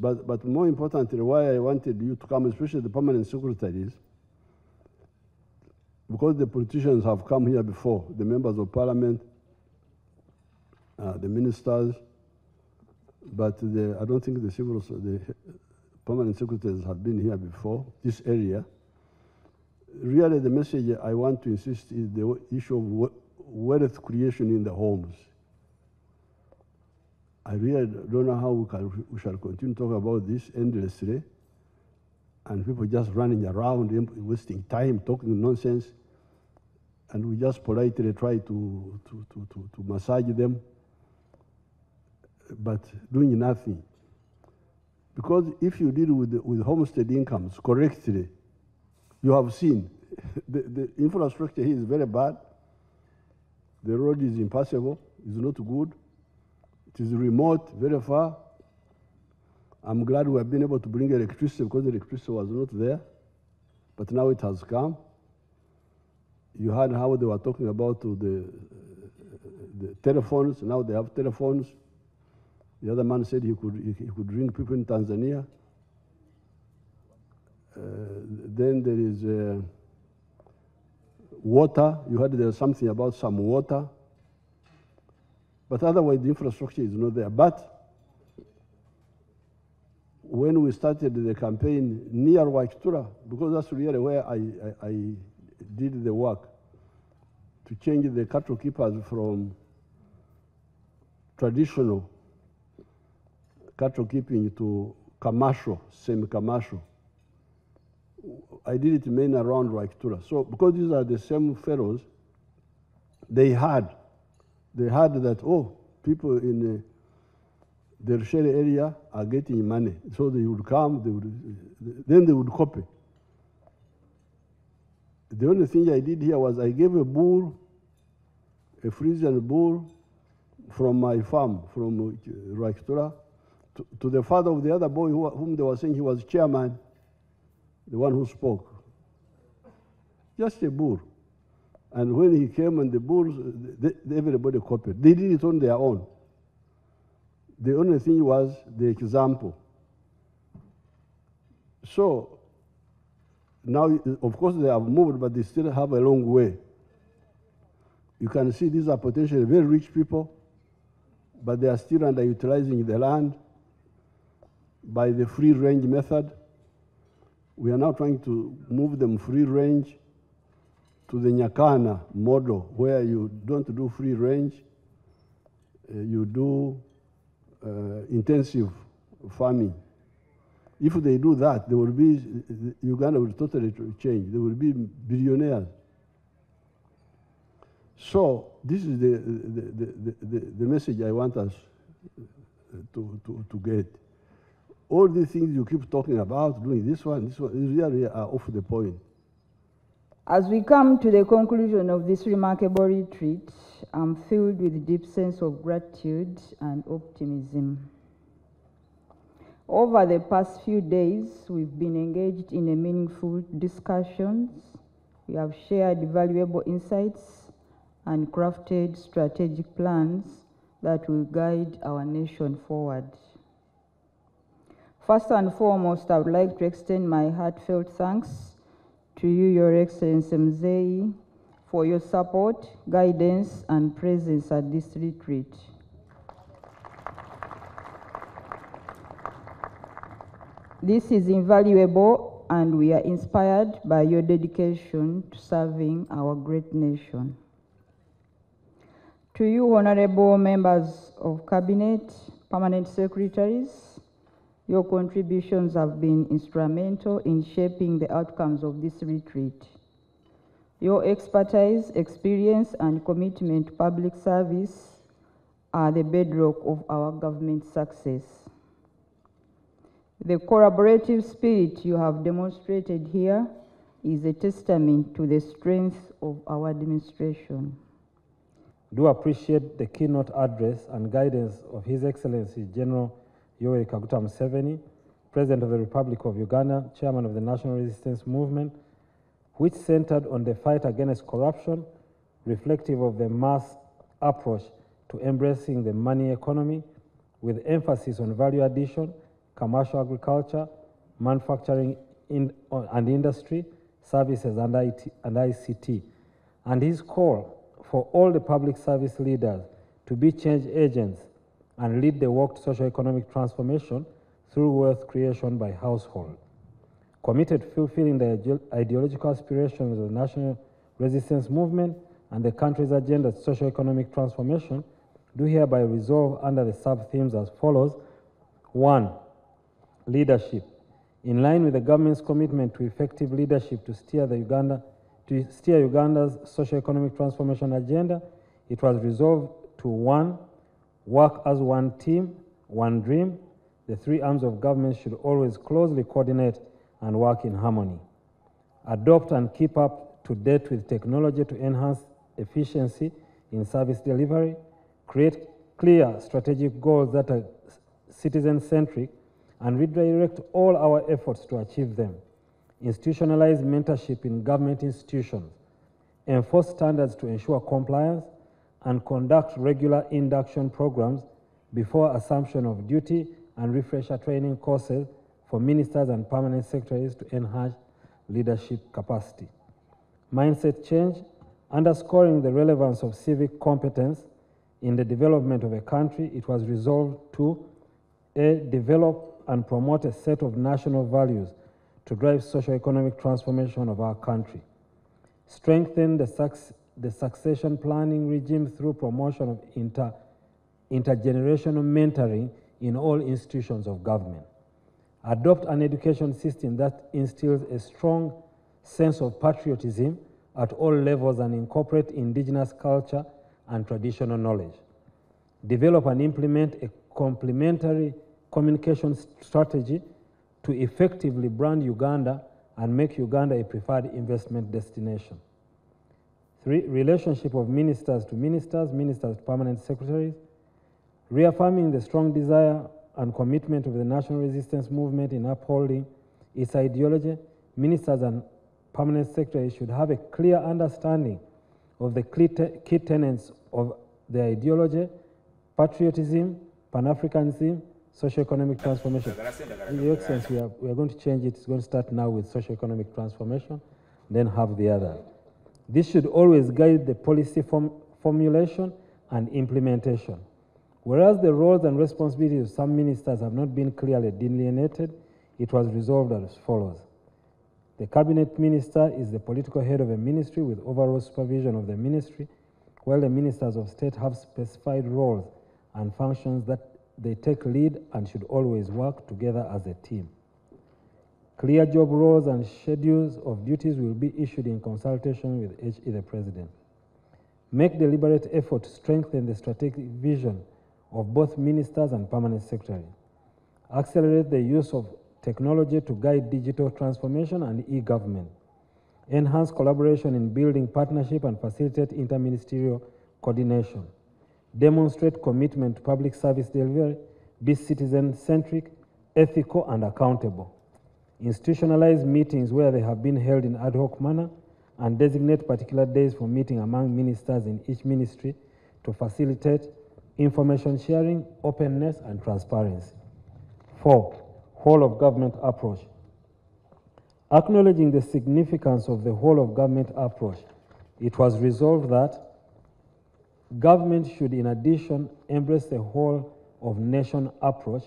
But more importantly, why I wanted you to come, especially the permanent secretaries, because the politicians have come here before, the members of parliament, the ministers, but I don't think the permanent secretaries have been here before, this area. Really, the message I want to insist is the issue of wealth creation in the homes. I really don't know how we shall continue to talk about this endlessly, and people just running around, wasting time, talking nonsense, and we just politely try to massage them, but doing nothing. Because if you deal with homestead incomes correctly, you have seen the infrastructure here is very bad. The road is impassable, it's not good. It is remote, very far. I'm glad we have been able to bring electricity because the electricity was not there, but now it has come. You heard how they were talking about the telephones. Now they have telephones. The other man said he could ring people in Tanzania. Then there is water. You heard there's something about some water. But otherwise, the infrastructure is not there. But when we started the campaign near Wakitura, because that's really where I did the work, to change the cattle keepers from traditional cattle keeping to commercial, semi-commercial. I did it mainly around Wakitura. So because these are the same fellows, they had that, oh, people in the Rushere area are getting money. So they would come, then they would copy. The only thing I did here was I gave a bull, a Frisian bull, from my farm, from Wakitura, to the father of the other boy whom they were saying he was chairman, the one who spoke. Just a bull. And when he came and the bulls, everybody copied. They did it on their own. The only thing was the example. So now, of course, they have moved, but they still have a long way. You can see these are potentially very rich people, but they are still underutilizing the land by the free range method. We are now trying to move them free range to the Nyakana model, where you don't do free range, you do intensive farming. If they do that, there will be, Uganda will totally change. There will be billionaires. So this is the message I want us to get. All these things you keep talking about, doing this one, really are off the point. As we come to the conclusion of this remarkable retreat, I'm filled with a deep sense of gratitude and optimism. Over the past few days, we've been engaged in a meaningful discussions. We have shared valuable insights and crafted strategic plans that will guide our nation forward. First and foremost, I would like to extend my heartfelt thanks to you, Your Excellency Mzee, for your support, guidance, and presence at this retreat. This is invaluable, and we are inspired by your dedication to serving our great nation. To you, honorable members of Cabinet, permanent secretaries, your contributions have been instrumental in shaping the outcomes of this retreat. Your expertise, experience, and commitment to public service are the bedrock of our government success. The collaborative spirit you have demonstrated here is a testament to the strength of our administration. Do appreciate the keynote address and guidance of His Excellency General Yoweri Kaguta Museveni, President of the Republic of Uganda, Chairman of the National Resistance Movement, which centered on the fight against corruption, reflective of the mass approach to embracing the money economy, with emphasis on value addition, commercial agriculture, manufacturing and industry, services and ICT. And his call for all the public service leaders to be change agents and lead the work to socio-economic transformation through wealth creation by household. Committed to fulfilling the ideological aspirations of the national resistance movement and the country's agenda to socio-economic transformation, do hereby resolve under the sub-themes as follows. 1. Leadership. In line with the government's commitment to effective leadership to steer Uganda's socio-economic transformation agenda, it was resolved to 1. Work as one team, one dream. The three arms of government should always closely coordinate and work in harmony. Adopt and keep up to date with technology to enhance efficiency in service delivery. Create clear strategic goals that are citizen-centric and redirect all our efforts to achieve them. Institutionalize mentorship in government institutions. Enforce standards to ensure compliance and conduct regular induction programs before assumption of duty and refresher training courses for ministers and permanent secretaries to enhance leadership capacity. Mindset change, underscoring the relevance of civic competence in the development of a country, it was resolved to develop and promote a set of national values to drive socio-economic transformation of our country. Strengthen the succession planning regime through promotion of intergenerational mentoring in all institutions of government. Adopt an education system that instills a strong sense of patriotism at all levels and incorporate indigenous culture and traditional knowledge. Develop and implement a complementary communication strategy to effectively brand Uganda and make Uganda a preferred investment destination. 3. Relationship of ministers to ministers, ministers to permanent secretaries. Reaffirming the strong desire and commitment of the national resistance movement in upholding its ideology, ministers and permanent secretaries should have a clear understanding of the key tenets of the ideology: patriotism, Pan-Africanism, socio-economic transformation. Your Excellency, we are going to change it. It's going to start now with socio-economic transformation, then have the other. This should always guide the policy formulation and implementation. Whereas the roles and responsibilities of some ministers have not been clearly delineated, it was resolved as follows. The cabinet minister is the political head of a ministry with overall supervision of the ministry, while the ministers of state have specified roles and functions that they take lead and should always work together as a team. Clear job roles and schedules of duties will be issued in consultation with HE the President. Make deliberate effort to strengthen the strategic vision of both ministers and permanent secretaries. Accelerate the use of technology to guide digital transformation and e-government. Enhance collaboration in building partnership and facilitate interministerial coordination. Demonstrate commitment to public service delivery, be citizen-centric, ethical, and accountable. Institutionalize meetings where they have been held in ad hoc manner and designate particular days for meeting among ministers in each ministry to facilitate information sharing, openness, and transparency. 4. Whole of government approach. Acknowledging the significance of the whole of government approach, it was resolved that government should in addition embrace the whole of nation approach,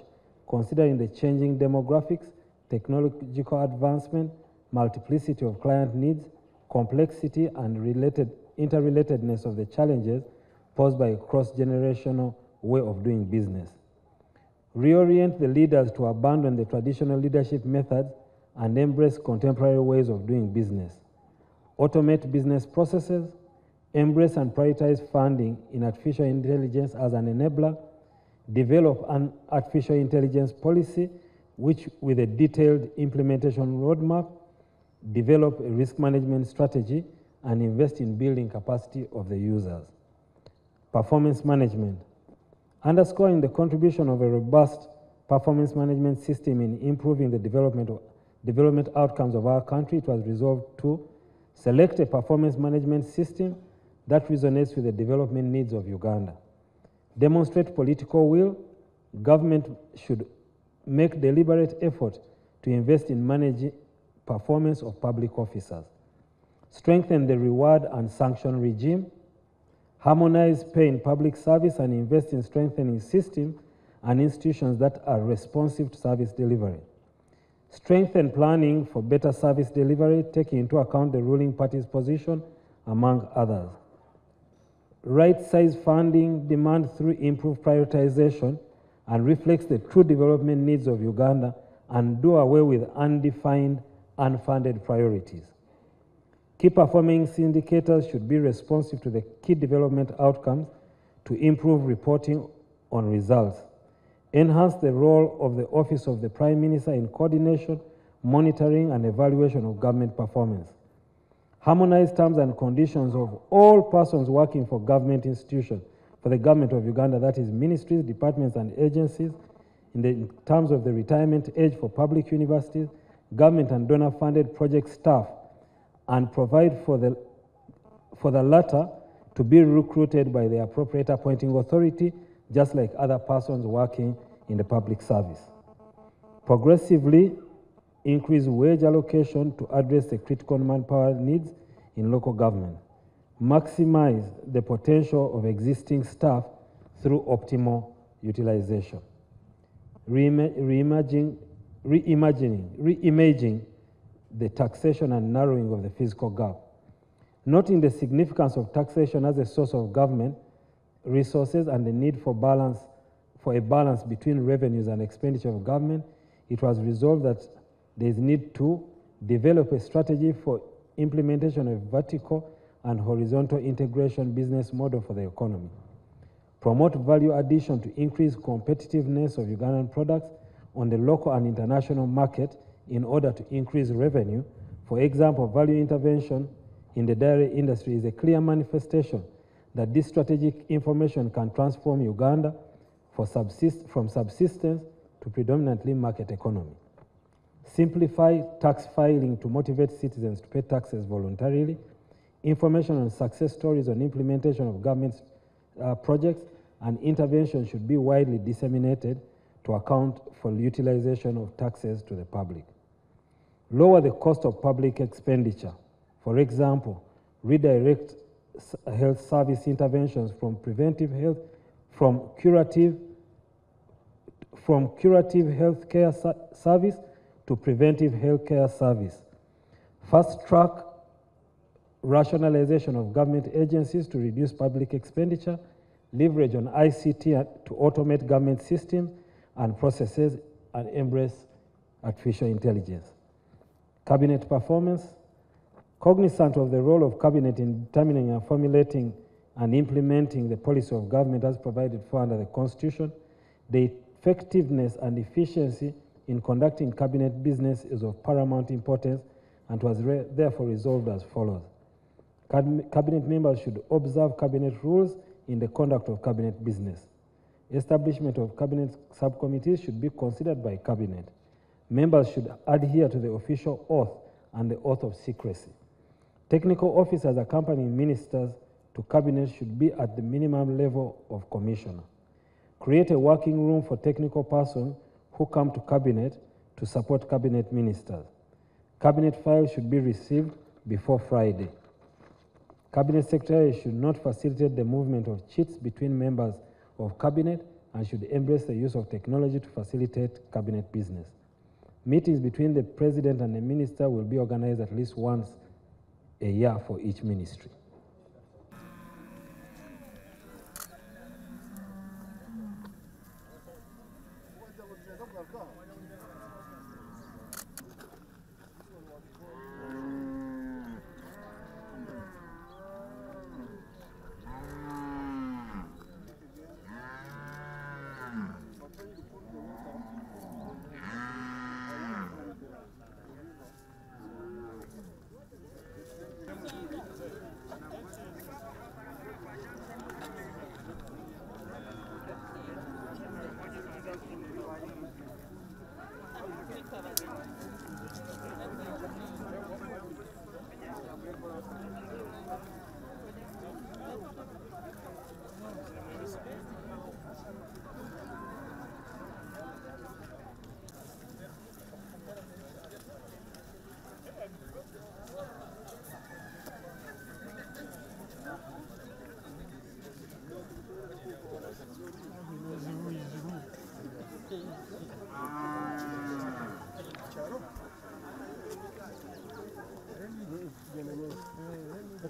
considering the changing demographics, technological advancement, multiplicity of client needs, complexity and interrelatedness of the challenges posed by a cross-generational way of doing business. Reorient the leaders to abandon the traditional leadership methods and embrace contemporary ways of doing business. Automate business processes, embrace and prioritize funding in artificial intelligence as an enabler, develop an artificial intelligence policy which with a detailed implementation roadmap, develop a risk management strategy, and invest in building capacity of the users. Performance management. Underscoring the contribution of a robust performance management system in improving the development outcomes of our country, it was resolved to select a performance management system that resonates with the development needs of Uganda. Demonstrate political will. Government should make deliberate effort to invest in managing performance of public officers, strengthen the reward and sanction regime, harmonize pay in public service, and invest in strengthening systems and institutions that are responsive to service delivery. Strengthen planning for better service delivery, taking into account the ruling party's position, among others. Right-size funding demand through improved prioritization and reflects the true development needs of Uganda and do away with undefined, unfunded priorities. Key performance indicators should be responsive to the key development outcomes to improve reporting on results. Enhance the role of the Office of the Prime Minister in coordination, monitoring, and evaluation of government performance. Harmonize terms and conditions of all persons working for government institutions, for the government of Uganda, that is ministries, departments, and agencies, in terms of the retirement age for public universities, government and donor-funded project staff, and provide for the latter to be recruited by the appropriate appointing authority, just like other persons working in the public service. Progressively increase wage allocation to address the critical manpower needs in local government. Maximize the potential of existing staff through optimal utilization. Reimaging the taxation and narrowing of the fiscal gap. Noting the significance of taxation as a source of government resources and the need for a balance between revenues and expenditure of government, it was resolved that there is need to develop a strategy for implementation of vertical and horizontal integration business model for the economy. Promote value addition to increase competitiveness of Ugandan products on the local and international market in order to increase revenue. For example, value intervention in the dairy industry is a clear manifestation that this strategic information can transform Uganda from subsistence to predominantly market economy. Simplify tax filing to motivate citizens to pay taxes voluntarily. Information on success stories on implementation of government projects and intervention should be widely disseminated to account for utilization of taxes to the public. Lower the cost of public expenditure. For example, redirect health service interventions from preventive health, from curative health care service to preventive health care service. Fast track rationalization of government agencies to reduce public expenditure, leverage on ICT to automate government systems and processes, and embrace artificial intelligence. Cabinet performance. Cognizant of the role of cabinet in determining and formulating and implementing the policy of government as provided for under the Constitution, the effectiveness and efficiency in conducting cabinet business is of paramount importance and was therefore resolved as follows. Cabinet members should observe cabinet rules in the conduct of cabinet business. Establishment of cabinet subcommittees should be considered by cabinet. Members should adhere to the official oath and the oath of secrecy. Technical officers accompanying ministers to cabinet should be at the minimum level of commissioner. Create a working room for technical persons who come to cabinet to support cabinet ministers. Cabinet files should be received before Friday. Cabinet secretaries should not facilitate the movement of chits between members of cabinet and should embrace the use of technology to facilitate cabinet business. Meetings between the president and the minister will be organized at least once a year for each ministry.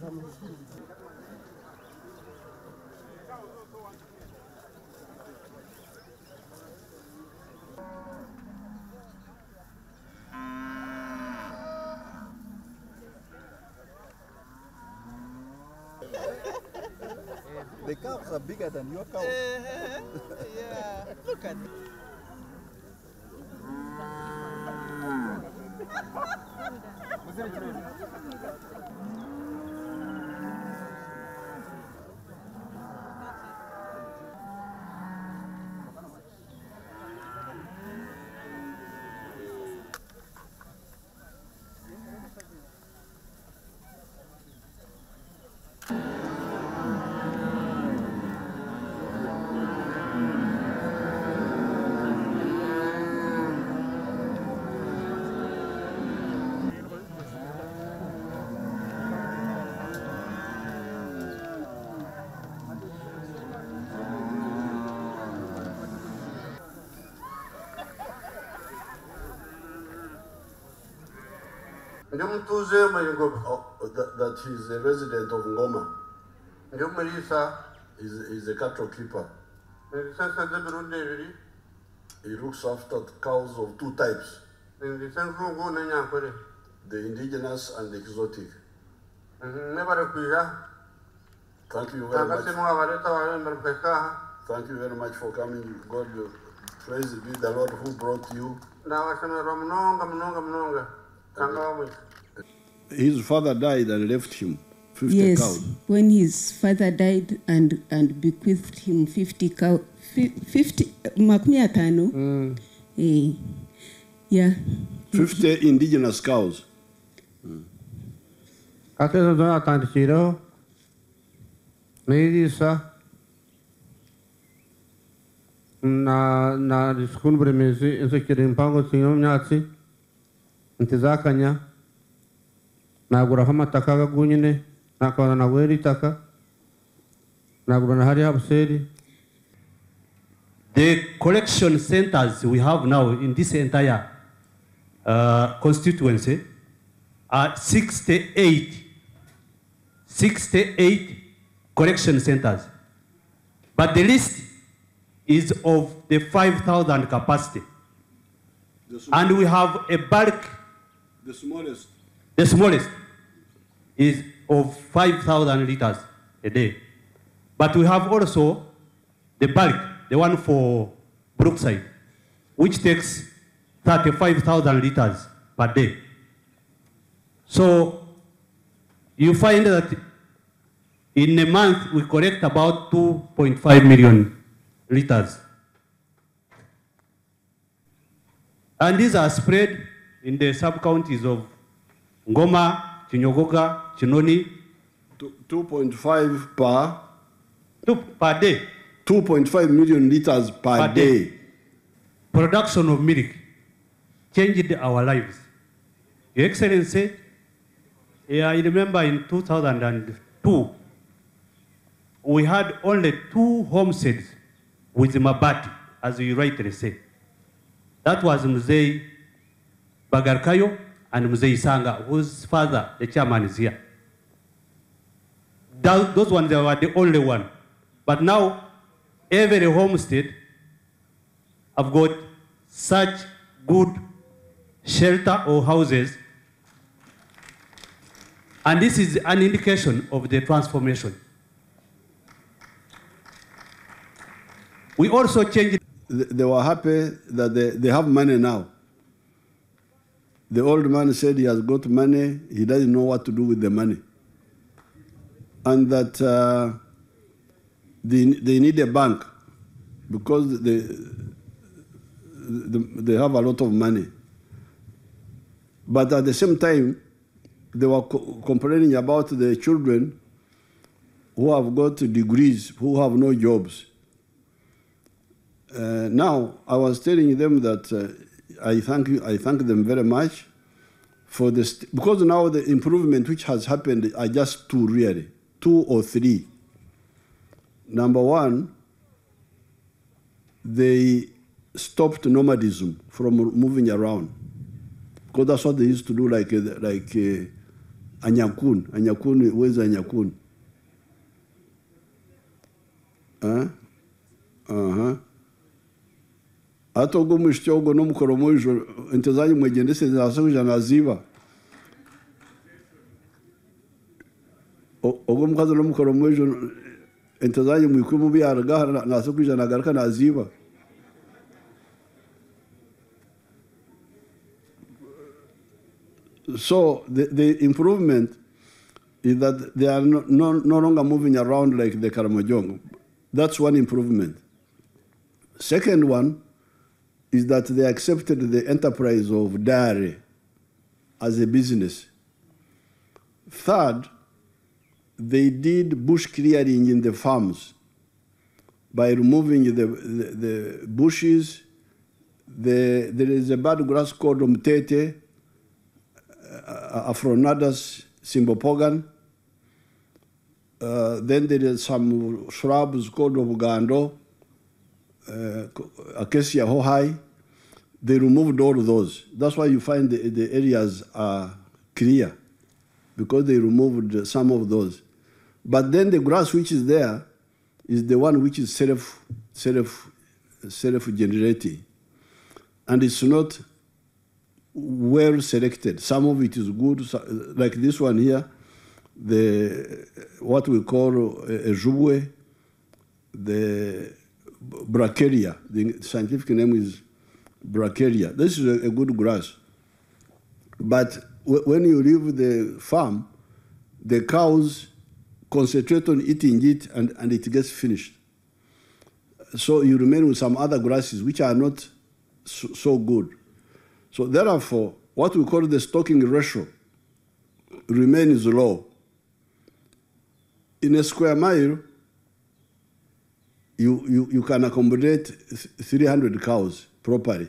The calves are bigger than your cows. Yeah, look at it. That he's a resident of Ngoma. He's a cattle keeper. He looks after cows of two types, the indigenous and the exotic. Thank you very much. Thank you very much for coming. God, praise be the Lord who brought you. His father died and left him 50 cows. Yes, when his father died and bequeathed him 50 cows, 50 makumi yeah. 50 indigenous cows. na diskunbre mezi insekiri mpango sinyo nyatsi ntizakanya nagura hamataka gagunyine nakabana na weri taka nagura na hari habuseri. The collection centers we have now in this entire constituency are 68 collection centers, but the list is of the 5,000 capacity. And we have a bulk. The smallest. The smallest is of 5,000 liters a day. But we have also the bulk, the one for Brookside, which takes 35,000 liters per day. So you find that in a month we collect about 2.5 million liters. And these are spread in the sub-counties of Ngoma, Chinyogoga, Chinoni. 2.5 per day. 2.5 million liters per day. Production of milk changed our lives. Your Excellency, I remember in 2002, we had only 2 homesteads with Mabati, as you rightly say. That was Mzee Bagarkayo and Mzee Isanga, whose father, the chairman, is here. Those ones were the only one. But now, every homestead have got such good shelter or houses. And this is an indication of the transformation. We also changed. They were happy that they have money now. The old man said he has got money, he doesn't know what to do with the money. And that they need a bank because they have a lot of money. But at the same time, they were complaining about the children who have got degrees, who have no jobs. Now, I was telling them that I thank them very much for this, because now the improvement which has happened are just 2 really, 2 or 3. Number one, they stopped nomadism from moving around, because that's what they used to do, like Anyakun. Anyakun, where's Anyakun? Atogo mshtogo no mkoromojo entezaji mwegendese zasoja na ziva. Ogo mkazo no mkoromojo entezaji mwikumu bi arga na sokuja na garka na ziva. So the improvement is that they are no longer moving around like the Karamojong. That's one improvement. Second one is that they accepted the enterprise of dairy as a business. Third, they did bush clearing in the farms by removing the bushes. There is a bad grass called Mtete, Afronadas Simbopogan. Then there is some shrubs called Ugandans, Acacia hohai. They removed all of those. That's why you find the areas are clear, because they removed some of those. But then the grass which is there is the one which is self-generating. And it's not well selected. Some of it is good, like this one here, what we call a jubwe, the bracharia. The scientific name is bracharia. This is a good grass. But when you leave the farm, the cows concentrate on eating it and it gets finished. So you remain with some other grasses which are not so good. So therefore, what we call the stocking ratio remains low. In a square mile, you can accommodate 300 cows properly.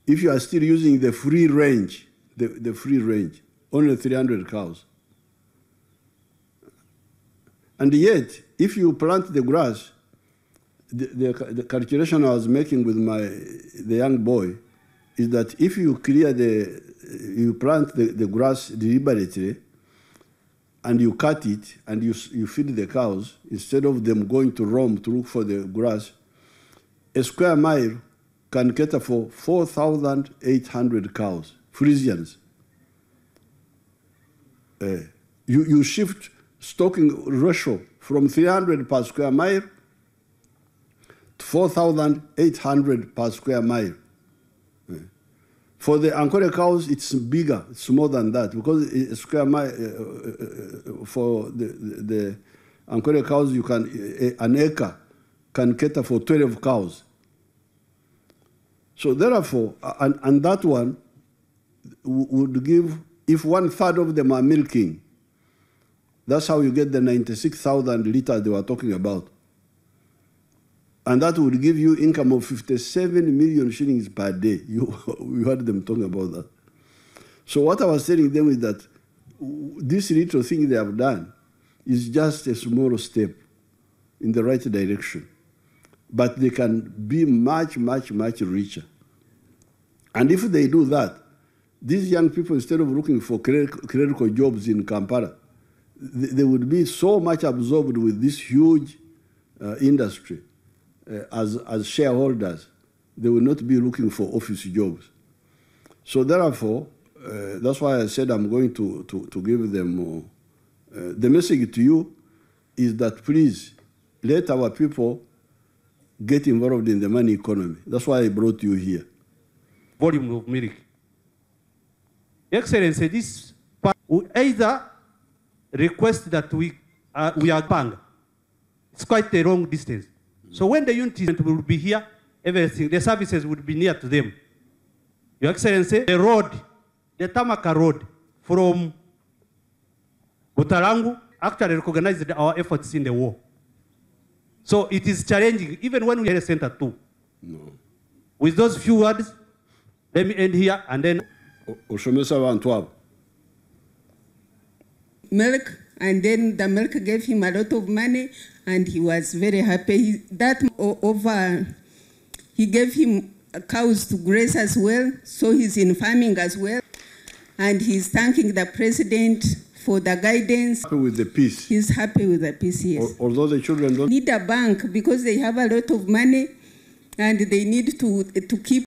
If you are still using the free range, the free range, only 300 cows. And yet, if you plant the grass, the calculation I was making with the young boy is that if you you plant the grass deliberately, and you cut it, and you feed the cows, instead of them going to roam to look for the grass, a square mile can cater for 4,800 cows, Frisians. You shift stocking ratio from 300 per square mile to 4,800 per square mile. For the Ankole cows, it's bigger. It's more than that, because a square mile for the Ankole cows, you can an acre can cater for 12 cows. So therefore, and that one would give, if 1/3 of them are milking, that's how you get the 96,000 liters they were talking about. And that would give you income of 57 million shillings per day. You heard them talking about that. So what I was telling them is that this little thing they have done is just a small step in the right direction. But they can be much, much, much richer. And if they do that, these young people, instead of looking for clerical jobs in Kampala, they would be so much absorbed with this huge industry. As shareholders, they will not be looking for office jobs. So therefore, that's why I said I'm going to give them the message to you is that please let our people get involved in the money economy. That's why I brought you here. Volume of milk. Excellency, this part, we either request that we are pang. It's quite a long distance. So when the unit will be here, everything, the services would be near to them. Your Excellency, the road, the Tamaka road from Butarangu actually recognized our efforts in the war. So it is challenging, even when we had a center too. No. With those few words, let me end here and then. Milk, and then the milk gave him a lot of money, and he was very happy. He gave him cows to graze as well, so he's in farming as well. And he's thanking the president for the guidance. Happy with the peace. He's happy with the peace, yes. Although the children don't Need a bank because they have a lot of money and they need to keep